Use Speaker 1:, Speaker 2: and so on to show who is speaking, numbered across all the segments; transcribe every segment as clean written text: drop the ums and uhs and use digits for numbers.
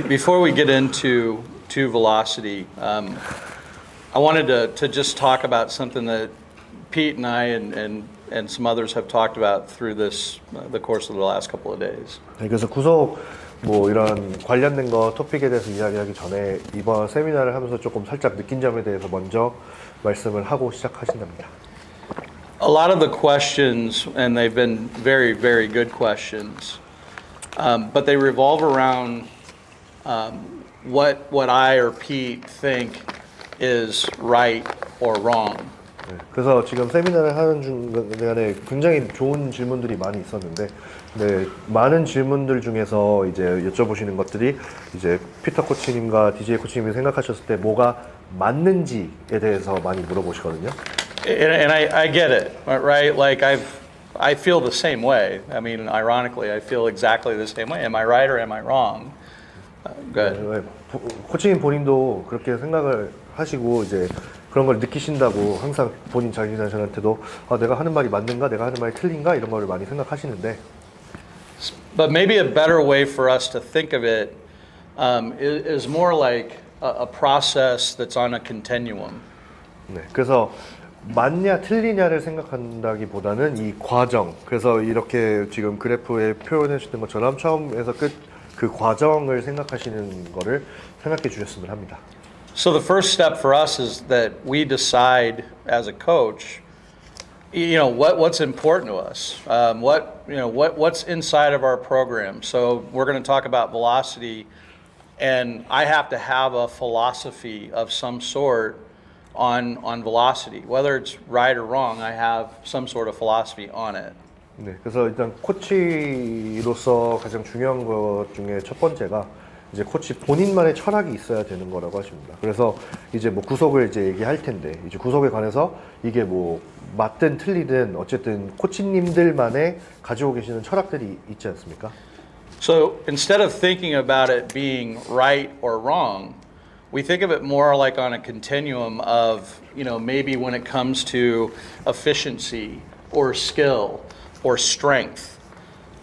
Speaker 1: Before we get into velocity, I wanted to just talk about something that Pete and I and some others have talked about through the course of the last couple of days.
Speaker 2: 네, 그래서 구속 뭐 이런 관련된 거 토픽에 대해서 이야기하기 전에 이번 세미나를 하면서 조금 살짝 느낀 점에 대해서 먼저 말씀을 하고 시작하신답니다.
Speaker 1: A lot of the questions, and they've been very, very good questions, but they revolve around what I or Pete think is right or wrong.
Speaker 2: 네, 그래서 지금 세미나를 하는 중간에 굉장히 좋은 질문들이 많이 있었는데, 네, 많은 질문들 중에서 이제 여쭤보시는 것들이 이제 피터 코치님과 DJ 코치님이 생각하셨을 때 뭐가 맞는지에 대해서 많이 물어보시거든요.
Speaker 1: And I get it, right? Like I feel the same way. I mean, ironically, I feel exactly the same way. Am I right or am I wrong? Good.
Speaker 2: 네, 코치님 본인도 그렇게 생각을 하시고 이제 그런 걸 느끼신다고 항상 본인 자신한테도 내가 하는 말이 맞는가, 내가 하는 말이 틀린가 이런 거를 많이 생각하시는데.
Speaker 1: But maybe a better way for us to think of it is more like a process that's on a continuum.
Speaker 2: 네, 그래서 맞냐 틀리냐를 생각한다기보다는 이 과정. 그래서 이렇게 지금 그래프에 표현해 주신 것처럼 처음에서 끝 그 과정을 생각하시는 거를 생각해 주셨으면 합니다.
Speaker 1: So the first step for us is that we decide as a coach, what's important to us, what's inside of our program. So we're going to talk about velocity, and I have to have a philosophy of some sort on velocity. Whether it's right or wrong, I have some sort of philosophy on it.
Speaker 2: 네, 그래서 일단 코치로서 가장 중요한 것 중에 첫 번째가 이제 코치 본인만의 철학이 있어야 되는 거라고 하십니다. 그래서 이제 뭐 구속을 이제 얘기할 텐데 이제 구속에 관해서 이게 뭐 맞든 틀리든 어쨌든 코치님들만의 가지고 계시는 철학들이 있지 않습니까?
Speaker 1: So instead of thinking about it being right or wrong, we think of it more like on a continuum of, maybe when it comes to efficiency or skill or strength.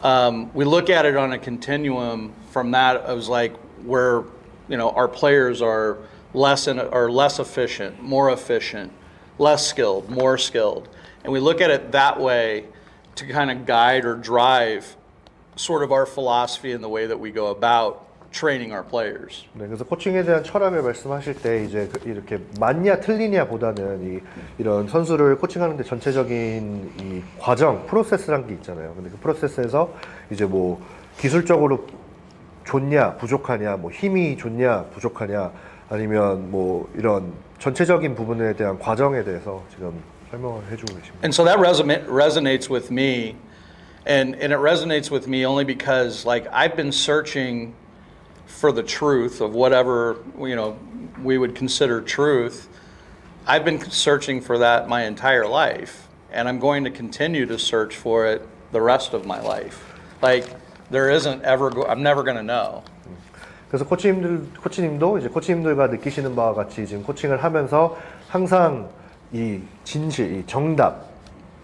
Speaker 1: We look at it on a continuum from that as like where, our players are less efficient, more efficient, less skilled, more skilled. And we look at it that way to kind of guide or drive sort of our philosophy and the way that we go about training our players.
Speaker 2: 네, 그래서 코칭에 대한 철학을 말씀하실 때 이제 이렇게 맞냐 틀리냐보다는 이런 선수를 코칭하는데 전체적인 이 과정, 프로세스란 게 있잖아요. 근데 그 프로세스에서 이제 뭐 기술적으로 좋냐, 부족하냐, 뭐 힘이 좋냐, 부족하냐, 아니면 뭐 이런 전체적인 부분에 대한 과정에 대해서 지금 설명을 해주고 계십니다.
Speaker 1: And so that resonates with me, and it resonates with me only because like I've been searching for the truth of whatever we would consider truth. I've been searching for that my entire life, and I'm going to continue to search for it the rest of my life. Like I'm never going to know.
Speaker 2: 그래서 코치님도 이제 코치님들과 느끼시는 바와 같이 지금 코칭을 하면서 항상 이 진실, 이 정답,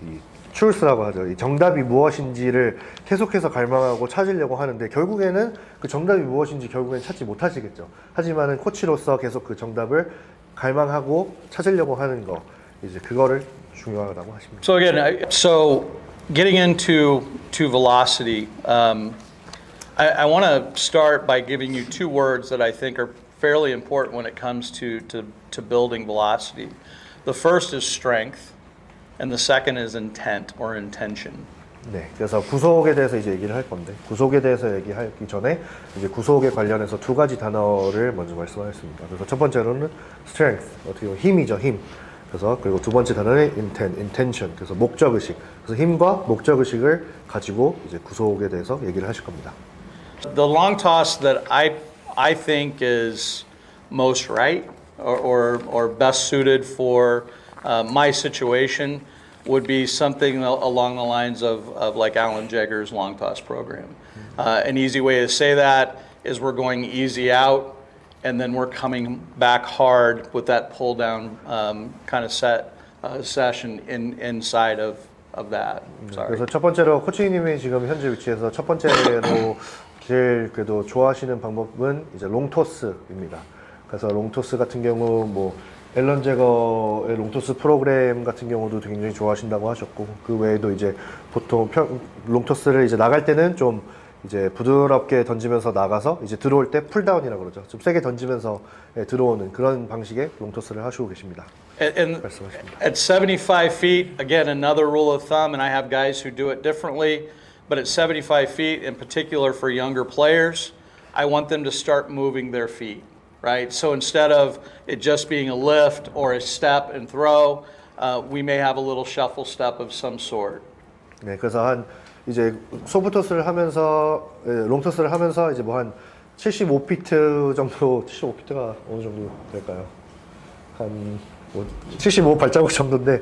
Speaker 2: 이 truth라고 하죠. 이 정답이 무엇인지를 계속해서 갈망하고 찾으려고 하는데 결국에는 그 정답이 무엇인지 결국엔 찾지 못하시겠죠. 하지만은 코치로서 계속 그 정답을 갈망하고 찾으려고 하는 거, 이제 그거를 중요하다고 하십니다.
Speaker 1: So again, getting into velocity, I want to start by giving you two words that I think are fairly important when it comes to building velocity. The first is strength. And the second is intent or intention.
Speaker 2: 네, 그래서 구속에 대해서 이제 얘기를 할 건데 구속에 대해서 얘기하기 전에 이제 구속에 관련해서 두 가지 단어를 먼저 말씀하겠습니다. 그래서 첫 번째로는 strength, 어떻게 보면 힘이죠, 힘. 그래서 그리고 두 번째 단어는 intention, 그래서 목적 의식. 그래서 힘과 목적 의식을 가지고 이제 구속에 대해서 얘기를 하실 겁니다.
Speaker 1: The long toss that I think is most right or best suited for my situation would be something along the lines of like Alan Jagger's long toss program. An easy way to say that is we're going easy out and then we're coming back hard with that pull down kind of session inside of of that. Sorry.
Speaker 2: 그래서 첫 번째로 코치님이 지금 현재 위치에서 첫 번째로 제일 그래도 좋아하시는 방법은 이제 롱토스입니다. 그래서 롱토스 같은 경우 뭐 앨런 제거의 롱토스 프로그램 같은 경우도 굉장히 좋아하신다고 하셨고, 그 외에도 이제 보통 롱토스를 이제 나갈 때는 좀 이제 부드럽게 던지면서 나가서 이제 들어올 때 풀다운이라고 그러죠. 좀 세게 던지면서 들어오는 그런 방식의 롱토스를 하시고 계십니다.
Speaker 1: And at 75 feet, again, another rule of thumb, and I have guys who do it differently, but at 75 feet, in particular for younger players, I want them to start moving their feet, right? So instead of it just being a lift or a step and throw, we may have a little shuffle step of some sort.
Speaker 2: 네, 그래서 한 이제 소프토스를 하면서 롱토스를 하면서 이제 뭐 한 75피트 정도, 75피트가 어느 정도 될까요? 한 뭐 75 발자국 정도인데,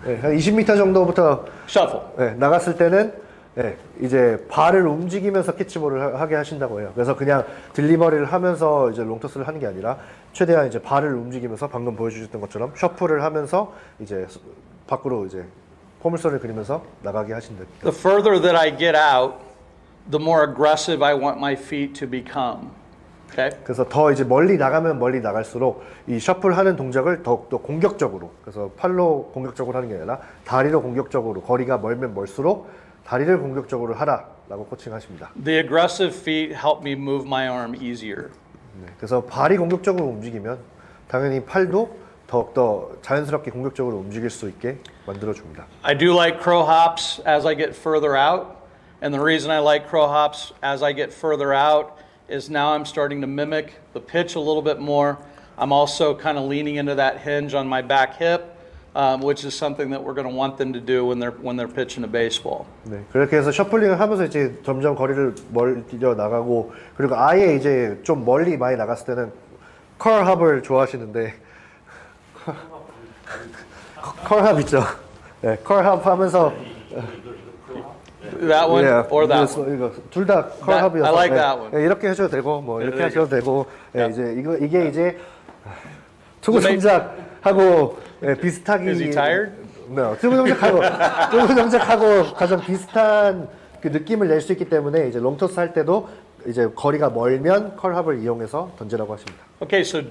Speaker 2: 네, 한 20m 정도부터
Speaker 1: Shuffle.
Speaker 2: 네, 나갔을 때는 네, 이제 발을 움직이면서 캐치볼을 하게 하신다고 해요. 그래서 그냥 딜리버리를 하면서 이제 롱토스를 하는 게 아니라 최대한 이제 발을 움직이면서 방금 보여주셨던 것처럼 셔플을 하면서 이제 밖으로 이제 포물선을 그리면서 나가게 하신다.
Speaker 1: The further that I get out, the more aggressive I want my feet to become. Okay?
Speaker 2: 그래서 더 이제 멀리 나가면 멀리 나갈수록 이 셔플하는 동작을 더욱더 공격적으로, 그래서 팔로 공격적으로 하는 게 아니라 다리로 공격적으로, 거리가 멀면 멀수록 다리를 공격적으로 하라라고 코칭하십니다.
Speaker 1: The aggressive feet help me move my arm easier.
Speaker 2: 네, 그래서 발이 공격적으로 움직이면 당연히 팔도 더욱더 자연스럽게 공격적으로 움직일 수 있게 만들어줍니다.
Speaker 1: I do like crow hops as I get further out, and the reason I like crow hops as I get further out is now I'm starting to mimic the pitch a little bit more. I'm also kind of leaning into that hinge on my back hip, which is something that we're going to want them to do when they're pitching a baseball.
Speaker 2: 네, 그렇게 해서 셔플링을 하면서 이제 점점 거리를 멀려 나가고, 그리고 아예 이제 좀 멀리 많이 나갔을 때는 컬합을 좋아하시는데, 컬합 있죠? 네, 컬합 하면서
Speaker 1: That one or that one?
Speaker 2: 둘 다 컬합이어서
Speaker 1: I like that one.
Speaker 2: 네, 이렇게 하셔도 되고 뭐 이렇게 하셔도 되고, 네, 이제 이게 이제 투구
Speaker 1: Well,
Speaker 2: 동작하고 비슷하기.
Speaker 1: Is he tired?
Speaker 2: 네, 투구 동작하고 가장 비슷한 그 느낌을 낼 수 있기 때문에 이제 롱토스 할 때도 이제 거리가 멀면 컬합을 이용해서 던지라고 하십니다.
Speaker 1: Okay, so